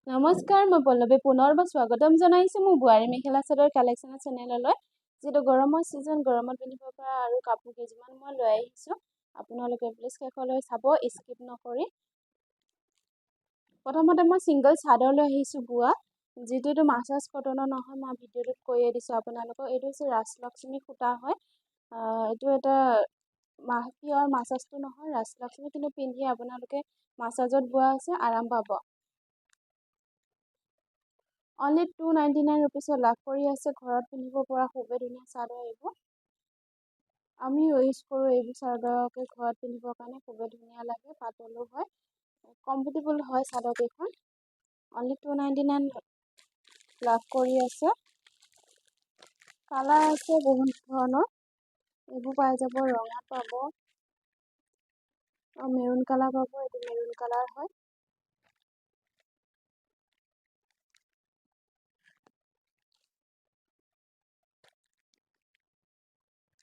নমস্কাৰ, মই পল্লৱী পুনৰবাৰ স্বাগতম জনাইছোঁ মোৰ বোৱাৰী মেখেলা চাদৰ কালেকশ্যনৰ চেনেললৈ। যিটো গৰমৰ ছিজন, গৰমত পিন্ধিব পৰা আৰু কাপোৰ কেইযোৰমান মই লৈ আহিছোঁ। আপোনালোকে প্লিজ শেষলৈ চাব, স্কিপ নকৰি। প্ৰথমতে মই ছিংগল চাদৰ লৈ আহিছোঁ বোৱা, যিটো এইটো মাছাজ কটনৰ নহয়, মই ভিডিঅ'টোত কৈয়ে দিছোঁ আপোনালোকক। এইটো হৈছে ৰাজলক্ষ্মী সূতা হয়। এইটো এটা পিয়ৰ মাছাজটো নহয়, ৰাজলক্ষ্মী, কিন্তু পিন্ধি আপোনালোকে মাছাজত বোৱা আছে, আৰাম পাব। অনলি 299 ৰুপিছত লাভ কৰি আছে। ঘৰত পিন্ধিব পৰা খুবেই ধুনীয়া চাদৰ এইবোৰ। আমি ইউজ কৰোঁ এইবোৰ চাদৰকে ঘৰত পিন্ধিবৰ কাৰণে, খুবেই ধুনীয়া লাগে, পাতলো হয়, কমফৰ্টেবল হয় চাদৰকেইখন। অনলি 299 লাভ কৰি আছে। কালাৰ আছে বহুত ধৰণৰ, এইবোৰ পাই যাব। ৰঙা পাব, মেৰুন কালাৰ পাব, এইটো মেৰুন কালাৰ হয়।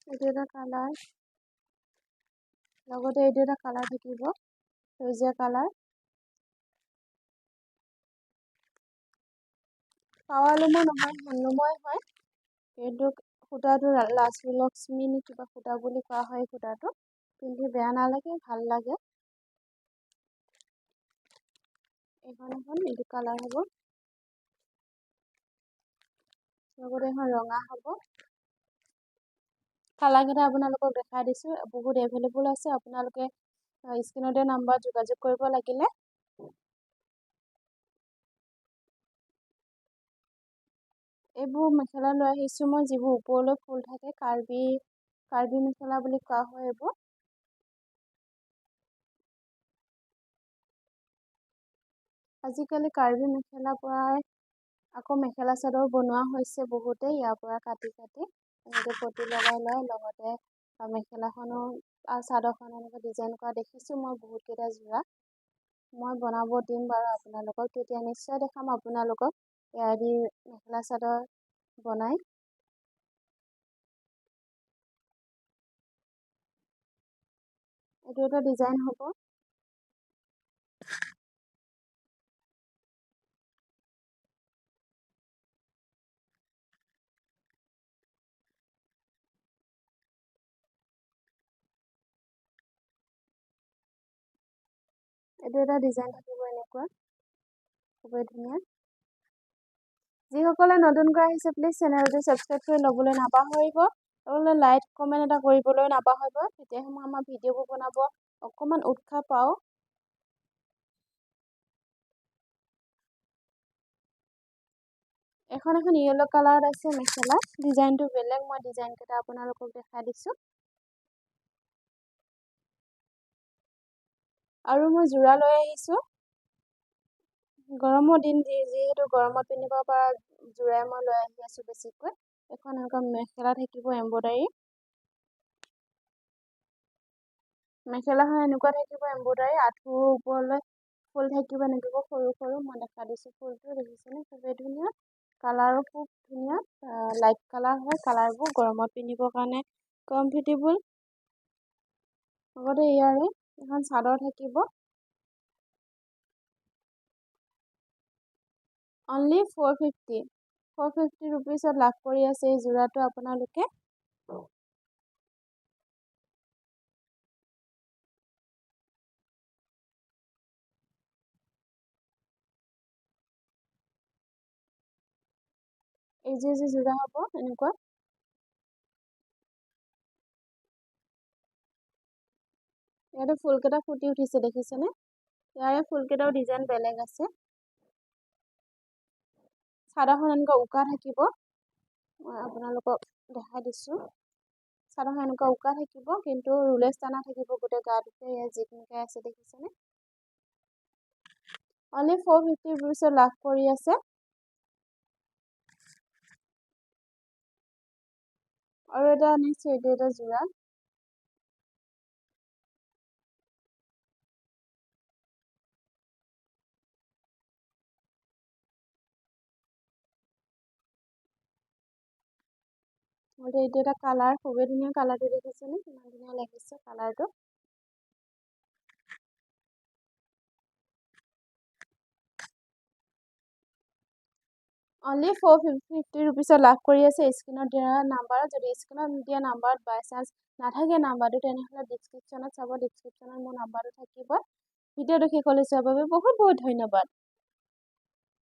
এইটো এটা কালাৰ, লগতে এইটো এটা কালাৰ থাকিব, সেউজীয়া কালাৰ। পাৱাৰলুমৰ নহয়, হেণ্ডলুমৰে হয়। কিন্তু সূতাটো ৰাজলক্ষ্মী নে কিবা সূতা বুলি কোৱা হয়। সূতাটো পিন্ধি বেয়া নালাগে, ভাল লাগে। এখন এইটো কালাৰ হ'ব, লগতে এখন ৰঙা হ'ব। কালাৰকেইটা আপোনালোকক দেখাই দিছোঁ, বহুত এভেইলেবল আছে। আপোনালোকে স্ক্ৰীনতে নাম্বাৰত যোগাযোগ কৰিব লাগিলে। এইবোৰ মেখেলা লৈ আহিছোঁ মই, যিবোৰ ওপৰলৈ ফুল থাকে, কাৰ্বি মেখেলা বুলি কোৱা হয় এইবোৰ। আজিকালি কাৰ্বি মেখেলা পৰাই আকৌ মেখেলা চাদৰ বনোৱা হৈছে বহুতে, ইয়াৰ পৰা কাটি এনেকৈ পতি লগাই লয়। লগতে মেখেলাখনো আৰু চাদৰখনো এনেকৈ ডিজাইন কৰা দেখিছোঁ মই বহুতকেইটা যোৰা। মই বনাব দিম বাৰু আপোনালোকক, তেতিয়া নিশ্চয় দেখাম আপোনালোকক এয়াদি মেখেলা চাদৰ বনাই। এইটো এটা ডিজাইন হ'ব। এইটো এটা ডিজাইন থাকিব এনেকুৱা, খুবেই ধুনীয়া। যিসকলে নতুনকৈ আহিছে প্লিজ চেনেলটো ছাবস্ক্ৰাইব কৰি ল'বলৈ নাপাহৰিব। লগতে লাইক কমেণ্ট এটা কৰিবলৈ নাপাহৰিব, তেতিয়াহে মই আমাৰ ভিডিঅ'বোৰ বনাব অকণমান উৎসাহ পাওঁ। এখন য়েল্লো কালাৰত আছে মেখেলা, ডিজাইনটো বেলেগ। মই ডিজাইনকেইটা আপোনালোকক দেখাই দিছোঁ। আৰু মই যোৰা লৈ আহিছোঁ। গৰমৰ দিন যিহেতু গৰমত পিন্ধিব পৰা যোৰাই মই লৈ আহি আছোঁ বেছিকৈ। এখন এনেকুৱা মেখেলা থাকিব এম্ব্ৰইডাৰী, মেখেলাখন এনেকুৱা থাকিব এম্ব্ৰইডাৰী, আঁঠুৰ ওপৰলৈ ফুল থাকিব এনেকৈ সৰু সৰু। মই দেখা দিছোঁ ফুলটো, দেখিছেনে? খুবেই ধুনীয়া, কালাৰো খুব ধুনীয়া, লাইট কালাৰ হয়। কালাৰবোৰ গৰমত পিন্ধিবৰ কাৰণে কমফৰ্টেবল। লগতে ইয়াৰে এখন চাদৰ থাকিব। অনলি 450 ৰুপিছত লাভ কৰি আছে এই যোৰাটো আপোনালোকে। এই যে যোৰা হ'ব এনেকুৱা। ইয়াতে ফুলকেইটা ফুটি উঠিছে, দেখিছেনে? ইয়াৰে ফুলকেইটাও ডিজাইন বেলেগ আছে। চাদৰখন এনেকুৱা উকা থাকিব, মই আপোনালোকক দেখাই দিছোঁ। চাদৰখন এনেকুৱা উকা থাকিব, কিন্তু ৰুলেছ টানা থাকিব গোটেই গাটোতে। ইয়াত জিকমিকাই আছে, দেখিছেনে? অনলি 450 ৰুপিছত লাভ কৰি আছে। আৰু এটা আনিছোঁ, এইটো এটা যোৰা। এইটো এটা কালাৰ, খুবেই ধুনীয়া কালাৰটো, দেখিছেনে? কিমান ধুনীয়া লাগিছে কালাৰটো। অনলি 450 ৰুপিছত লাভ কৰি আছে স্ক্ৰীনত দিয়া নাম্বাৰত। যদি স্ক্ৰীনত দিয়া নাম্বাৰত বাই চান্স নাথাকে নাম্বাৰটো, তেনেহ'লে ডিছক্ৰিপশ্যনত চাব, ডিছক্ৰিপশ্যনত মোৰ নাম্বাৰটো থাকিব। ভিডিঅ'টো শেষলৈ চোৱাৰ বাবে বহুত বহুত ধন্যবাদ।